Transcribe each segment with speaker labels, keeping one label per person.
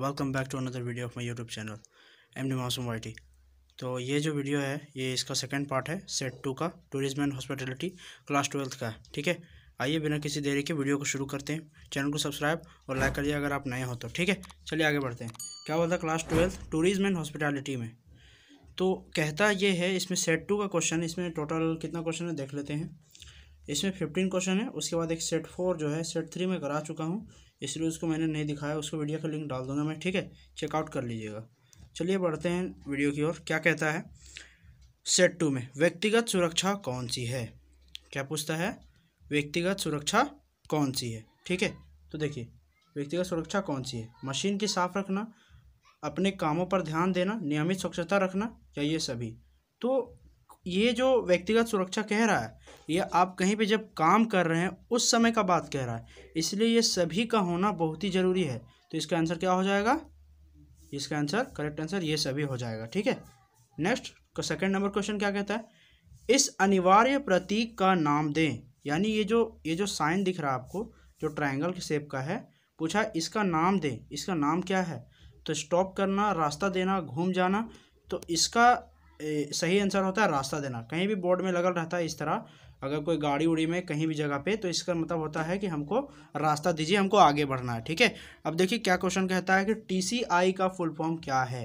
Speaker 1: Welcome back to another video of my YouTube channel MD Masoom YT. तो ये जो video है ये इसका सेकंड पार्ट है सेट 2 का tourism and hospitality class 12th का है। ठीक है, आइए बिना किसी देरी के वीडियो को शुरू करते हैं। चैनल को सब्सक्राइब और लाइक करिए अगर आप नए हो तो। ठीक है, चलिए आगे बढ़ते हैं। क्या बोलता है class 12th tourism and hospitality में? तो कहता ये है इसमें सेट 2 का क्वेश्चन, इसमें टोटल कितना क्वेश्चन है देख लेते हैं। इसमें 15 क्वेश्चन है। उसके बाद एक सेट 4 जो है सेट 3 में करा चुका हूँ, इसलिए उसको मैंने नहीं दिखाया। उसको वीडियो का लिंक डाल दूंगा मैं। ठीक है, चेकआउट कर लीजिएगा। चलिए बढ़ते हैं वीडियो की ओर। क्या कहता है सेट 2 में? व्यक्तिगत सुरक्षा कौन सी है? क्या पूछता है? व्यक्तिगत सुरक्षा कौन सी है? ठीक है, तो देखिए व्यक्तिगत सुरक्षा कौन सी है? मशीन की साफ रखना, अपने कामों पर ध्यान देना, नियमित स्वच्छता रखना, या ये सभी? तो ये जो व्यक्तिगत सुरक्षा कह रहा है ये आप कहीं पे जब काम कर रहे हैं उस समय का बात कह रहा है, इसलिए ये सभी का होना बहुत ही ज़रूरी है। तो इसका आंसर क्या हो जाएगा? इसका आंसर, करेक्ट आंसर ये सभी हो जाएगा। ठीक है, नेक्स्ट का सेकंड नंबर क्वेश्चन क्या कहता है? इस अनिवार्य प्रतीक का नाम दें। यानी ये जो साइन दिख रहा है आपको, जो ट्रायंगल के शेप का है, पूछा इसका नाम दें। इसका नाम क्या है? तो स्टॉप करना, रास्ता देना, घूम जाना। तो इसका सही आंसर होता है रास्ता देना। कहीं भी बोर्ड में लगा रहता है इस तरह, अगर कोई गाड़ी उड़ी में कहीं भी जगह पे, तो इसका मतलब होता है कि हमको रास्ता दीजिए, हमको आगे बढ़ना है। ठीक है, अब देखिए क्या क्वेश्चन कहता है कि टीसीआई का फुल फॉर्म क्या है।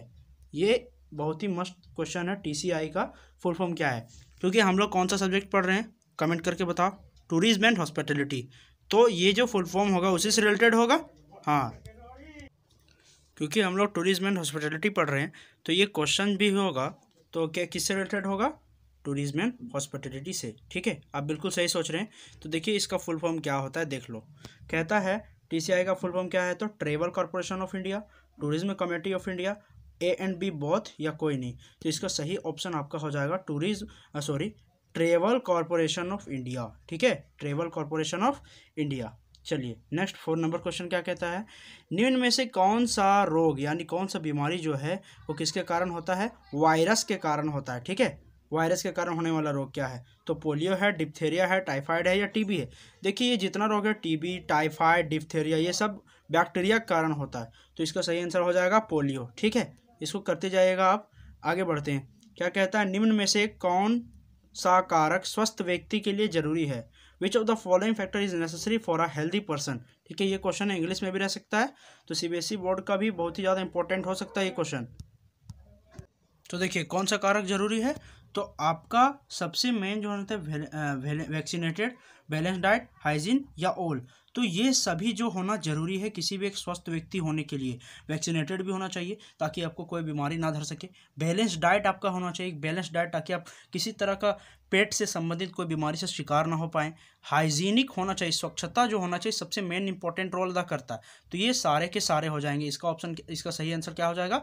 Speaker 1: ये बहुत ही मस्त क्वेश्चन है। टीसीआई का फुल फॉर्म क्या है? क्योंकि हम लोग कौन सा सब्जेक्ट पढ़ रहे हैं, कमेंट करके बताओ। Tourism and hospitality. तो ये जो फुल फॉर्म होगा उसी से रिलेटेड होगा। हाँ, क्योंकि हम लोग टूरिज्म एंड हॉस्पिटैलिटी पढ़ रहे हैं तो ये क्वेश्चन भी होगा। तो क्या किससे रिलेटेड होगा? टूरिज्म एंड हॉस्पिटैलिटी से। ठीक है, आप बिल्कुल सही सोच रहे हैं। तो देखिए इसका फुल फॉर्म क्या होता है, देख लो। कहता है टीसीआई का फुल फॉर्म क्या है? तो travel corporation of India, tourism committee of India, A and B both, या कोई नहीं। तो इसका सही ऑप्शन आपका हो जाएगा ट्रेवल कॉर्पोरेशन ऑफ इंडिया। ठीक है, ट्रेवल कॉर्पोरेशन ऑफ इंडिया। चलिए नेक्स्ट 4 नंबर क्वेश्चन क्या कहता है? निम्न में से कौन सा रोग यानी कौन सा बीमारी जो है वो किसके कारण होता है? वायरस के कारण होता है। ठीक है, वायरस के कारण होने वाला रोग क्या है? तो पोलियो है, डिप्थेरिया है, टाइफाइड है, या टीबी है? देखिए ये जितना रोग है, टीबी, टाइफाइड, डिप्थेरिया, ये सब बैक्टीरिया के कारण होता है। तो इसका सही आंसर हो जाएगा पोलियो। ठीक है, इसको करते जाइएगा आप। आगे बढ़ते हैं। क्या कहता है? निम्न में से कौन सा कारक स्वस्थ व्यक्ति के लिए जरूरी है? Which of the following factor is necessary for a healthy person? ठीक है, ये क्वेश्चन इंग्लिश में भी रह सकता है, तो सीबीएसई बोर्ड का भी बहुत ही ज़्यादा इंपॉर्टेंट हो सकता है ये क्वेश्चन। तो देखिए कौन सा कारक जरूरी है? तो आपका सबसे मेन जो होता है वैक्सीनेटेड, बैलेंस डाइट, हाइजीन, या ऑल। तो ये सभी जो होना जरूरी है किसी भी एक स्वस्थ व्यक्ति होने के लिए। वैक्सीनेटेड भी होना चाहिए ताकि आपको कोई बीमारी ना धर सके। बैलेंस डाइट आपका होना चाहिए, बैलेंस डाइट, ताकि आप किसी तरह का पेट से संबंधित कोई बीमारी से शिकार ना हो पाएँ। हाइजीनिक होना चाहिए, स्वच्छता जो होना चाहिए सबसे मेन इंपॉर्टेंट रोल अदा करता है। तो ये सारे के सारे हो जाएंगे। इसका सही आंसर क्या हो जाएगा?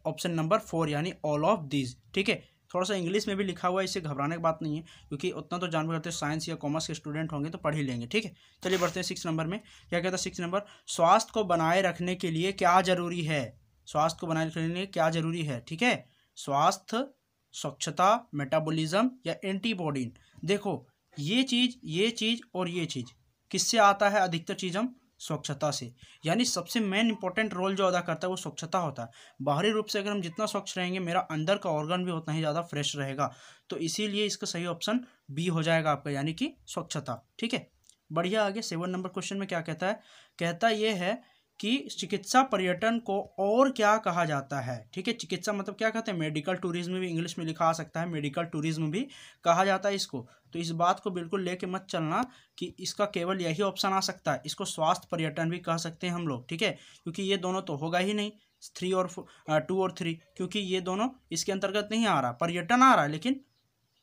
Speaker 1: ऑप्शन नंबर 4 यानी ऑल ऑफ दीज। ठीक है, थोड़ा सा इंग्लिश में भी लिखा हुआ है, इससे घबराने की बात नहीं है, क्योंकि उतना तो जानवर करते साइंस या कॉमर्स के स्टूडेंट होंगे तो पढ़ ही लेंगे। ठीक है, चलिए बढ़ते हैं 6 नंबर में। क्या कहता है 6 नंबर? स्वास्थ्य को बनाए रखने के लिए क्या जरूरी है? स्वास्थ्य को बनाए रखने के लिए क्या जरूरी है? ठीक है, स्वास्थ्य, स्वच्छता, मेटाबॉलिज्म, या एंटीबॉडी। देखो ये चीज और ये चीज किससे आता है? अधिकतर चीज हम स्वच्छता से। यानी सबसे मेन इंपॉर्टेंट रोल जो अदा करता है वो स्वच्छता होता है। बाहरी रूप से अगर हम जितना स्वच्छ रहेंगे, मेरा अंदर का ऑर्गन भी उतना ही ज़्यादा फ्रेश रहेगा। तो इसीलिए इसका सही ऑप्शन बी हो जाएगा आपका, यानी कि स्वच्छता। ठीक है, बढ़िया। आगे 7 नंबर क्वेश्चन में क्या कहता है? कहता ये है कि चिकित्सा पर्यटन को और क्या कहा जाता है? ठीक है, चिकित्सा मतलब क्या कहते हैं? मेडिकल टूरिज्म भी इंग्लिश में लिखा आ सकता है, मेडिकल टूरिज्म भी कहा जाता है इसको। तो इस बात को बिल्कुल लेके मत चलना कि इसका केवल यही ऑप्शन आ सकता है। इसको स्वास्थ्य पर्यटन भी कह सकते हैं हम लोग। ठीक है, क्योंकि ये दोनों तो होगा ही नहीं, 2 और 3, क्योंकि ये दोनों इसके अंतर्गत नहीं आ रहा। पर्यटन आ रहा है लेकिन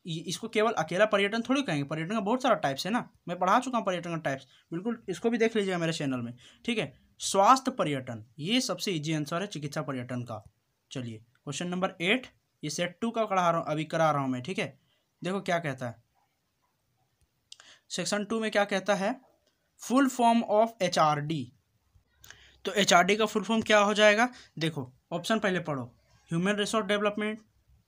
Speaker 1: इसको केवल अकेला पर्यटन थोड़ी कहेंगे। पर्यटन का बहुत सारा टाइप्स है ना, मैं पढ़ा चुका हूँ पर्यटन का टाइप्स, बिल्कुल इसको भी देख लीजिएगा मेरे चैनल में। ठीक है, स्वास्थ्य पर्यटन ये सबसे इजी आंसर है चिकित्सा पर्यटन का। चलिए क्वेश्चन नंबर 8, ये सेट 2 का करा रहा हूँ मैं। ठीक है, देखो क्या कहता है सेक्शन 2 में। क्या कहता है? Full form of HRD. तो एचआरडी का फुल फॉर्म क्या हो जाएगा? देखो ऑप्शन पहले पढ़ो। Human resource development,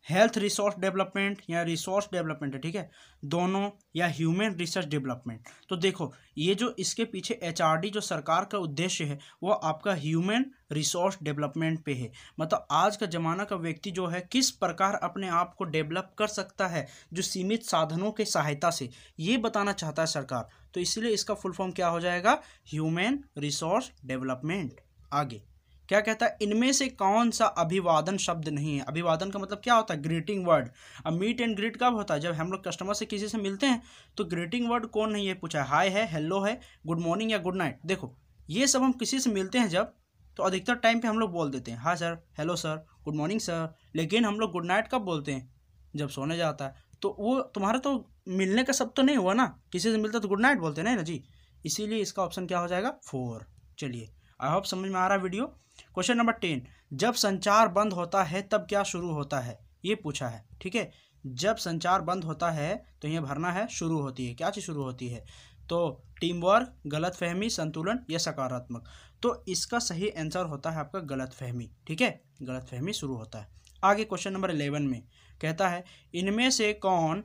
Speaker 1: health resource development या रिसोर्स डेवलपमेंट है, ठीक है, दोनों, या ह्यूमन रिसर्च डेवलपमेंट। तो देखो ये जो इसके पीछे HRD जो सरकार का उद्देश्य है वो आपका ह्यूमन रिसोर्स डेवलपमेंट पे है। मतलब आज का ज़माना का व्यक्ति जो है किस प्रकार अपने आप को डेवलप कर सकता है जो सीमित साधनों के सहायता से, ये बताना चाहता है सरकार। तो इसलिए इसका फुल फॉर्म क्या हो जाएगा, ह्यूमन रिसोर्स डेवलपमेंट। आगे क्या कहता है, इनमें से कौन सा अभिवादन शब्द नहीं है। अभिवादन का मतलब क्या होता है, ग्रीटिंग वर्ड। अब मीट एंड ग्रीट कब होता है, जब हम लोग कस्टमर से किसी से मिलते हैं। तो ग्रीटिंग वर्ड कौन नहीं है पूछा है, हाय है, हेलो है, गुड मॉर्निंग या गुड नाइट। देखो ये सब हम किसी से मिलते हैं जब, तो अधिकतर टाइम पे हम लोग बोल देते हैं hi sir, hello sir, good morning sir. लेकिन हम लोग गुड नाइट कब बोलते हैं, जब सोने जाता है। तो वो तुम्हारा तो मिलने का सब तो नहीं हुआ ना, किसी से मिलता तो गुड नाइट बोलते नहीं ना जी। इसीलिए इसका ऑप्शन क्या हो जाएगा, 4। चलिए आई होप समझ में आ रहा है वीडियो। क्वेश्चन नंबर 10, जब संचार बंद होता है तब क्या शुरू होता है, ये पूछा है, ठीक है। जब संचार बंद होता है तो ये भरना है शुरू होती है, क्या चीज़ शुरू होती है। तो टीम वर्क, गलतफहमी, संतुलन या सकारात्मक। तो इसका सही आंसर होता है आपका गलतफहमी, ठीक है, गलतफहमी शुरू होता है। आगे क्वेश्चन नंबर 11 में कहता है इनमें से कौन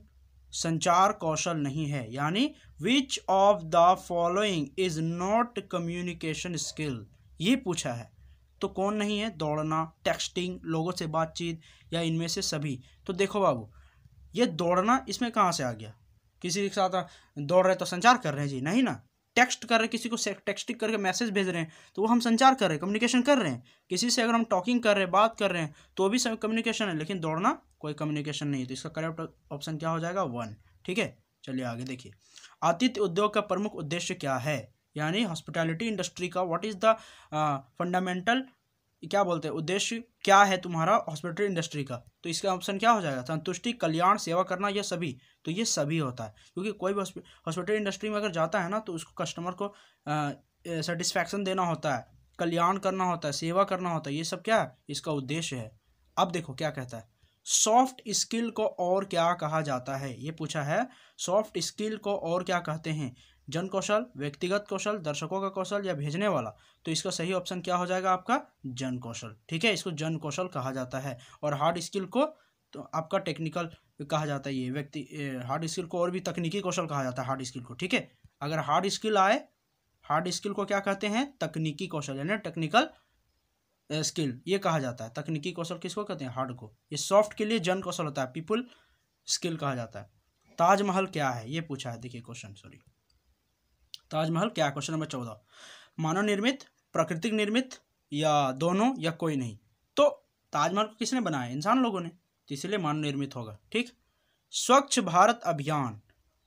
Speaker 1: संचार कौशल नहीं है, यानी which of the following is not communication skill, ये पूछा है। तो कौन नहीं है, दौड़ना, टेक्सटिंग, लोगों से बातचीत, या इनमें से सभी। तो देखो बाबू ये दौड़ना इसमें कहाँ से आ गया, किसी के साथ दौड़ रहे तो संचार कर रहे हैं जी, नहीं ना। टेक्स्ट कर रहे हैं, किसी को टेक्स्टिंग करके मैसेज भेज रहे हैं तो वो हम संचार कर रहे हैं, कम्युनिकेशन कर रहे हैं। किसी से अगर हम टॉकिंग कर रहे हैं, बात कर रहे हैं, तो भी कम्युनिकेशन है। लेकिन दौड़ना कोई कम्युनिकेशन नहीं है। तो इसका करेक्ट ऑप्शन क्या हो जाएगा, 1, ठीक है। चलिए आगे देखिए, आतिथ्य उद्योग का प्रमुख उद्देश्य क्या है, यानी हॉस्पिटैलिटी इंडस्ट्री का व्हाट इज द फंडामेंटल, क्या बोलते हैं, उद्देश्य क्या है तुम्हारा हॉस्पिटल इंडस्ट्री का। तो इसका ऑप्शन क्या हो जाएगा, संतुष्टि, कल्याण, सेवा करना, या सभी। तो ये सभी होता है, क्योंकि कोई भी हॉस्पिटल इंडस्ट्री में अगर जाता है ना तो उसको कस्टमर को सेटिस्फैक्शन देना होता है, कल्याण करना होता है, सेवा करना होता है, ये सब क्या इसका उद्देश्य है। अब देखो क्या कहता है, सॉफ्ट स्किल को और क्या कहा जाता है, ये पूछा है। सॉफ्ट स्किल को और क्या कहते हैं, जन कौशल, व्यक्तिगत कौशल, दर्शकों का कौशल, या भेजने वाला। तो इसका सही ऑप्शन क्या हो जाएगा आपका, जन कौशल, ठीक है, इसको जन कौशल कहा जाता है। और हार्ड स्किल को तो आपका टेक्निकल कहा जाता है, ये व्यक्ति हार्ड स्किल को और भी तकनीकी कौशल कहा जाता है हार्ड स्किल को, ठीक है। अगर हार्ड स्किल आए, हार्ड स्किल को क्या कहते हैं, तकनीकी कौशल, यानी टेक्निकल स्किल ये कहा जाता है। तकनीकी कौशल किसको कहते हैं, हार्ड को। ये सॉफ्ट के लिए जन कौशल होता है, पीपल स्किल कहा जाता है। ताजमहल क्या है, ये पूछा है, देखिए क्वेश्चन, सॉरी, ताजमहल क्या है, क्वेश्चन नंबर 14, मानव निर्मित, प्राकृतिक निर्मित, या दोनों, या कोई नहीं। तो ताजमहल को किसने बनाया, इंसान लोगों ने, तो इसलिए मानव निर्मित होगा, ठीक। स्वच्छ भारत अभियान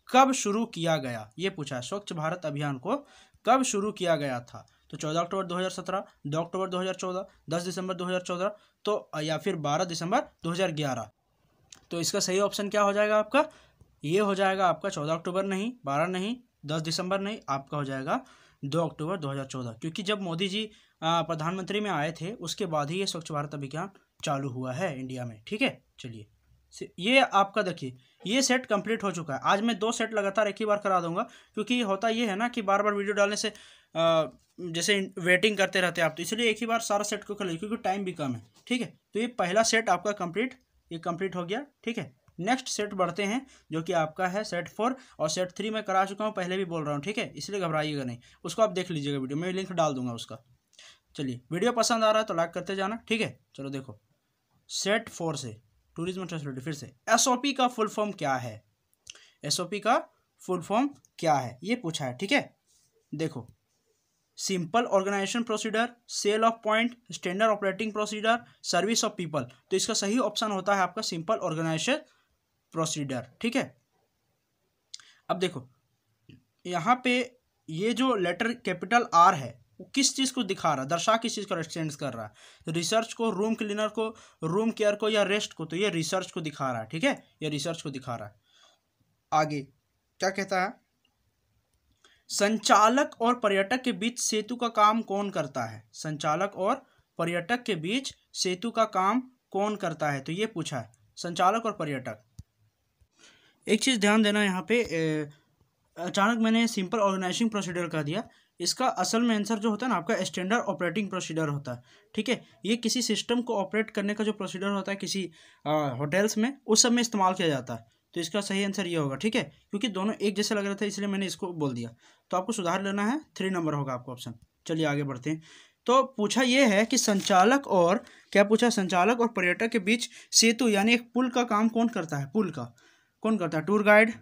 Speaker 1: कब शुरू किया गया, ये पूछा है, स्वच्छ भारत अभियान को कब शुरू किया गया था। तो 14 अक्टूबर 2017, 2 अक्टूबर 2014, 10 दिसंबर 2014, तो या फिर 12 दिसंबर 2011। तो इसका सही ऑप्शन क्या हो जाएगा आपका, ये हो जाएगा आपका 14 अक्टूबर नहीं, 12 नहीं, 10 दिसंबर नहीं, आपका हो जाएगा 2 अक्टूबर 2014। क्योंकि जब मोदी जी प्रधानमंत्री में आए थे उसके बाद ही ये स्वच्छ भारत अभियान चालू हुआ है इंडिया में, ठीक है। चलिए ये आपका देखिए, ये सेट कंप्लीट हो चुका है। आज मैं 2 सेट लगातार एक ही बार करा दूंगा, क्योंकि होता ये है ना कि बार बार वीडियो डालने से जैसे वेटिंग करते रहते हैं आप, तो इसलिए एक ही बार सारा सेट को कर लीजिए, क्योंकि टाइम भी कम है, ठीक है। तो ये पहला सेट आपका कंप्लीट, ये कंप्लीट हो गया, ठीक है। नेक्स्ट सेट बढ़ते हैं, जो कि आपका है सेट 4, और सेट 3 मैं करा चुका हूँ, पहले भी बोल रहा हूँ, ठीक है, इसलिए घबराइएगा नहीं, उसको आप देख लीजिएगा वीडियो, मैं लिंक डाल दूंगा उसका। चलिए वीडियो पसंद आ रहा है तो लाइक करते जाना, ठीक है। चलो देखो, सेट 4 से टूरिज्म फैसिलिटी, फिर से SOP का फुल फॉर्म क्या है, SOP का फुल फॉर्म क्या है, ये पूछा है, ठीक है। देखो, simple organisation procedure, sale of point, standard operating procedure, service of people. तो इसका सही ऑप्शन होता है आपका सिंपल ऑर्गेनाइजेशन प्रोसीडर, ठीक है। अब देखो यहाँ पे ये जो लेटर कैपिटल R है वो किस चीज़ को दिखा रहा है, दर्शा किस चीज़ को रिप्रेजेंट कर रहा है, रिसर्च को, रूम क्लीनर को, रूम केयर को, या रेस्ट को। तो ये रिसर्च को दिखा रहा है, ठीक है, ये रिसर्च को दिखा रहा है। आगे क्या कहता है, संचालक और पर्यटक के बीच सेतु का काम कौन करता है, संचालक और पर्यटक के बीच सेतु का काम कौन करता है। तो ये पूछा है, संचालक और पर्यटक। एक चीज़ ध्यान देना यहाँ पे, अचानक मैंने सिंपल ऑर्गेनाइजिंग प्रोसीजर का दिया। इसका असल में आंसर जो होता है ना आपका स्टैंडर्ड ऑपरेटिंग प्रोसीजर होता है, ठीक है। ये किसी सिस्टम को ऑपरेट करने का जो प्रोसीजर होता है किसी होटल्स में, उस सब में इस्तेमाल किया जाता है। तो इसका सही आंसर ये होगा, ठीक है। क्योंकि दोनों एक जैसे लग रहा था इसलिए मैंने इसको बोल दिया। तो आपको सुधार लेना है, 3 नंबर होगा आपका ऑप्शन। चलिए आगे बढ़ते हैं। तो पूछा ये है कि संचालक और क्या पूछा, संचालक और पर्यटक के बीच सेतु यानी एक पुल का काम कौन करता है? पुल का कौन करता है? टूर गाइड,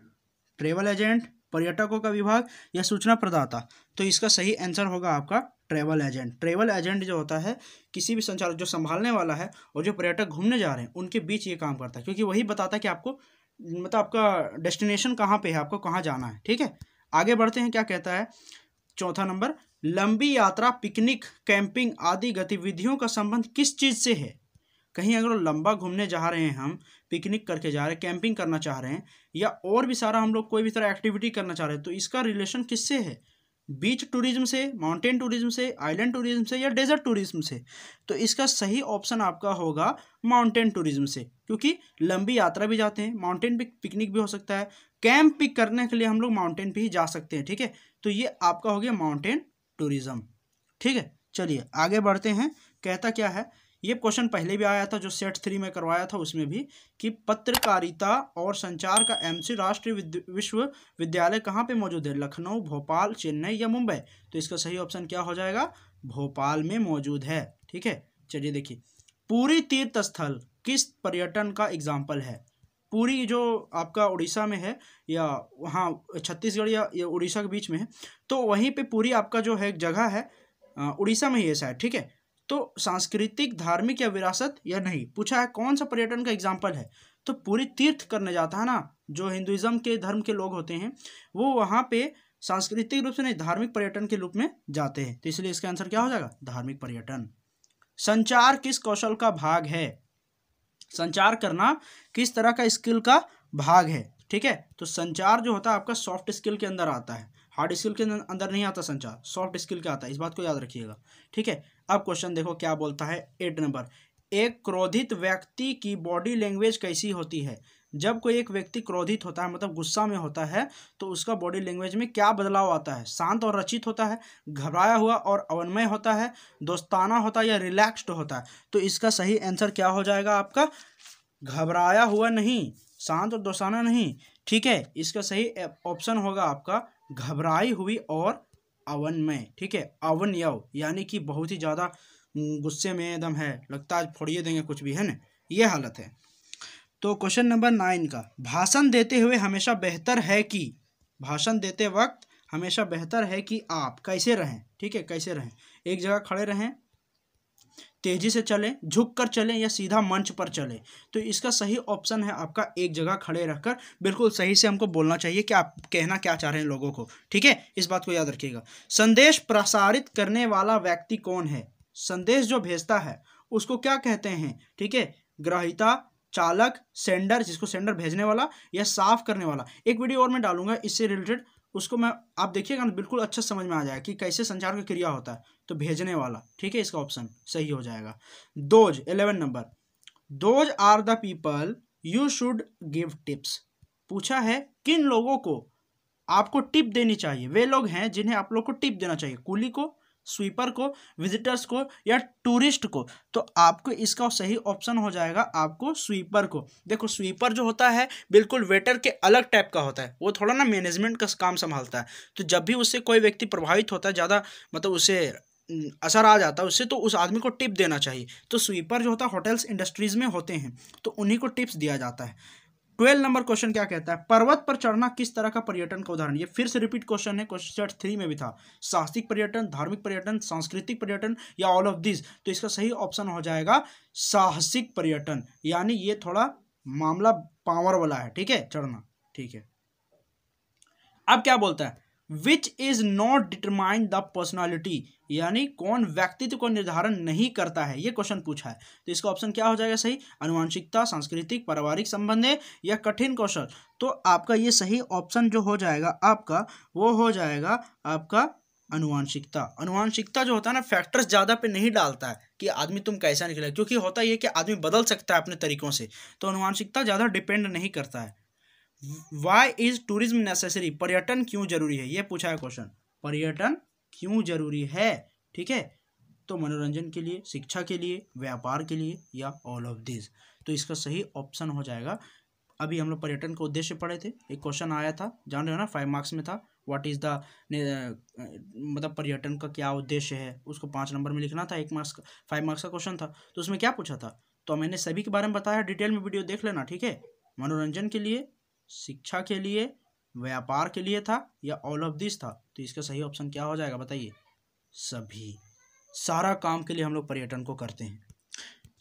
Speaker 1: ट्रेवल एजेंट, पर्यटकों का विभाग या सूचना प्रदाता? तो इसका सही आंसर होगा आपका ट्रेवल एजेंट। ट्रेवल एजेंट जो होता है किसी भी संचालक जो संभालने वाला है और जो पर्यटक घूमने जा रहे हैं उनके बीच ये काम करता है, क्योंकि वही बताता है कि आपको मतलब आपका डेस्टिनेशन कहाँ पे है, आपको कहाँ जाना है, ठीक है। आगे बढ़ते हैं, क्या कहता है चौथा नंबर, लंबी यात्रा, पिकनिक, कैंपिंग आदि गतिविधियों का संबंध किस चीज़ से है? कहीं अगर लंबा घूमने जा रहे हैं, हम पिकनिक करके जा रहे हैं, कैंपिंग करना चाह रहे हैं, या और भी सारा हम लोग कोई भी तरह एक्टिविटी करना चाह रहे हैं, तो इसका रिलेशन किससे है? बीच टूरिज्म से, माउंटेन टूरिज्म से, आइलैंड टूरिज्म से या डेजर्ट टूरिज्म से? तो इसका सही ऑप्शन आपका होगा माउंटेन टूरिज्म से, क्योंकि लंबी यात्रा भी जाते हैं, माउंटेन पिकनिक भी हो सकता है, कैंप पिक करने के लिए हम लोग माउंटेन पे ही जा सकते हैं, ठीक है। तो ये आपका हो गया माउंटेन टूरिज्म, ठीक है। चलिए आगे बढ़ते हैं, कहता क्या है, ये क्वेश्चन पहले भी आया था जो सेट 3 में करवाया था उसमें भी, कि पत्रकारिता और संचार का एमसी राष्ट्रीय विश्वविद्यालय कहाँ पे मौजूद है? लखनऊ, भोपाल, चेन्नई या मुंबई? तो इसका सही ऑप्शन क्या हो जाएगा? भोपाल में मौजूद है, ठीक है। चलिए देखिए, पुरी तीर्थ स्थल किस पर्यटन का एग्जाम्पल है? पुरी जो आपका उड़ीसा में है या वहाँ छत्तीसगढ़ या उड़ीसा के बीच में है, तो वहीं पे पुरी आपका जो है एक जगह है, उड़ीसा में ही है शायद, ठीक है। तो सांस्कृतिक, धार्मिक या विरासत या नहीं? पूछा है कौन सा पर्यटन का एग्जाम्पल है? तो पूरी तीर्थ करने जाता है ना, जो हिंदुइज्म के धर्म के लोग होते हैं वो वहाँ पे सांस्कृतिक रूप से नहीं, धार्मिक पर्यटन के रूप में जाते हैं। तो इसलिए इसका आंसर क्या हो जाएगा? धार्मिक पर्यटन। संचार किस कौशल का भाग है? संचार करना किस तरह का स्किल का भाग है, ठीक है। तो संचार जो होता है आपका सॉफ्ट स्किल के अंदर आता है, हार्ड स्किल के अंदर नहीं आता संचार, सॉफ्ट स्किल के आता है, इस बात को याद रखिएगा, ठीक है। अब क्वेश्चन देखो क्या बोलता है, 8 नंबर, एक क्रोधित व्यक्ति की बॉडी लैंग्वेज कैसी होती है? जब कोई एक व्यक्ति क्रोधित होता है मतलब गुस्सा में होता है तो उसका बॉडी लैंग्वेज में क्या बदलाव आता है? शांत और रचित होता है, घबराया हुआ और अवन्मय होता है, दोस्ताना होता है या रिलैक्स्ड होता है? तो इसका सही आंसर क्या हो जाएगा आपका? घबराया हुआ नहीं, शांत और दोस्ताना नहीं, ठीक है। इसका सही ऑप्शन होगा आपका घबराई हुई और अवन्मय, ठीक है। अवनयव यानी कि बहुत ही ज़्यादा गुस्से में एकदम है, लगता है फोड़िए देंगे कुछ भी, है ना, ये हालत है। तो क्वेश्चन नंबर 9 का, भाषण देते हुए हमेशा बेहतर है कि, भाषण देते वक्त हमेशा बेहतर है कि आप कैसे रहें, ठीक है, कैसे रहें? एक जगह खड़े रहें, तेजी से चलें, झुक कर चलें या सीधा मंच पर चलें? तो इसका सही ऑप्शन है आपका एक जगह खड़े रहकर बिल्कुल सही से हमको बोलना चाहिए कि आप कहना क्या चाह रहे हैं लोगों को, ठीक है, इस बात को याद रखिएगा। संदेश प्रसारित करने वाला व्यक्ति कौन है? संदेश जो भेजता है उसको क्या कहते हैं, ठीक है? ग्राहिता, चालक, सेंडर, जिसको सेंडर भेजने वाला, या साफ करने वाला। एक वीडियो और मैं डालूंगा इससे रिलेटेड, उसको मैं आप देखिएगा ना, बिल्कुल अच्छा समझ में आ जाएगा कि कैसे संचार का क्रिया होता है। तो भेजने वाला, ठीक है, इसका ऑप्शन सही हो जाएगा। Those 11 number, those are the people you should give tips. पूछा है किन लोगों को आपको टिप देनी चाहिए? वे लोग हैं जिन्हें आप लोग को टिप देना चाहिए, कुली को, स्वीपर को, विजिटर्स को या टूरिस्ट को? तो आपको इसका सही ऑप्शन हो जाएगा आपको स्वीपर को। देखो स्वीपर जो होता है बिल्कुल वेटर के अलग टाइप का होता है, वो थोड़ा ना मैनेजमेंट का काम संभालता है। तो जब भी उससे कोई व्यक्ति प्रभावित होता है, ज़्यादा मतलब उसे असर आ जाता है उससे, तो उस आदमी को टिप देना चाहिए। तो स्वीपर जो होता है होटल्स इंडस्ट्रीज में होते हैं, तो उन्हीं को टिप्स दिया जाता है। 12 नंबर क्वेश्चन क्या कहता है, पर्वत पर चढ़ना किस तरह का पर्यटन का उदाहरण? ये फिर से रिपीट क्वेश्चन है, क्वेश्चन 3 में भी था। साहसिक पर्यटन, धार्मिक पर्यटन, सांस्कृतिक पर्यटन या ऑल ऑफ दिस? तो इसका सही ऑप्शन हो जाएगा साहसिक पर्यटन, यानी ये थोड़ा मामला पावर वाला है, ठीक है, चढ़ना, ठीक है। अब क्या बोलता है, which is not determine the personality, यानी कौन व्यक्तित्व को निर्धारण नहीं करता है, ये क्वेश्चन पूछा है। तो इसका ऑप्शन क्या हो जाएगा सही? अनुवांशिकता, सांस्कृतिक, पारिवारिक संबंध या कठिन कौशल? तो आपका ये सही ऑप्शन जो हो जाएगा आपका, वो हो जाएगा आपका अनुवांशिकता। अनुवांशिकता जो होता है ना, फैक्टर्स ज़्यादा पे नहीं डालता है कि आदमी तुम कैसा निकले, क्योंकि होता ये कि आदमी बदल सकता है अपने तरीकों से, तो अनुवांशिकता ज़्यादा डिपेंड नहीं करता है। वाई इज टूरिज्म नेसेसरी, पर्यटन क्यों जरूरी है, ये पूछा है क्वेश्चन, पर्यटन क्यों जरूरी है, ठीक है। तो मनोरंजन के लिए, शिक्षा के लिए, व्यापार के लिए, या ऑल ऑफ दिस। तो इसका सही ऑप्शन हो जाएगा, अभी हम लोग पर्यटन का उद्देश्य पढ़े थे, एक क्वेश्चन आया था, जान रहे हो ना, 5 मार्क्स में था, व्हाट इज द मतलब पर्यटन का क्या उद्देश्य है, उसको 5 नंबर में लिखना था, 5 मार्क्स का क्वेश्चन था। तो उसमें क्या पूछा था, तो मैंने सभी के बारे में बताया, डिटेल में वीडियो देख लेना, ठीक है। मनोरंजन के लिए, शिक्षा के लिए, व्यापार के लिए था, या ऑल ऑफ दिस था। तो इसका सही ऑप्शन क्या हो जाएगा बताइए, सभी, सारा काम के लिए हम लोग पर्यटन को करते हैं।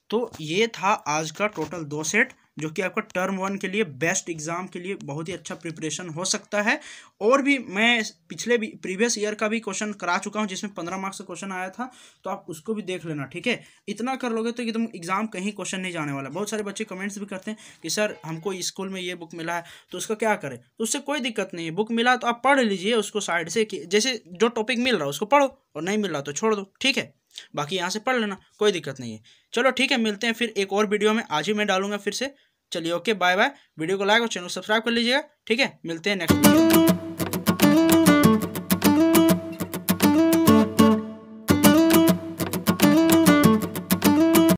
Speaker 1: तो ये था आज का टोटल 2 सेट, जो कि आपका टर्म 1 के लिए बेस्ट एग्जाम के लिए बहुत ही अच्छा प्रिपरेशन हो सकता है। और भी मैं पिछले भी प्रीवियस ईयर का भी क्वेश्चन करा चुका हूँ, जिसमें 15 मार्क्स का क्वेश्चन आया था, तो आप उसको भी देख लेना, ठीक है। इतना कर लोगे तो एकदम एग्जाम कहीं क्वेश्चन नहीं जाने वाला। बहुत सारे बच्चे कमेंट्स भी करते हैं कि सर हमको स्कूल में ये बुक मिला है तो उसका क्या करें, तो उससे कोई दिक्कत नहीं है, बुक मिला तो आप पढ़ लीजिए उसको साइड से, जैसे जो टॉपिक मिल रहा है उसको पढ़ो, और नहीं मिल रहा तो छोड़ दो, ठीक है। बाकी यहाँ से पढ़ लेना, कोई दिक्कत नहीं है। चलो ठीक है, मिलते हैं फिर एक और वीडियो में, आज ही मैं डालूंगा फिर से। चलिए ओके, बाय बाय। वीडियो को लाइक और चैनल को सब्सक्राइब कर लीजिएगा, ठीक है। मिलते हैं नेक्स्ट वीडियो में।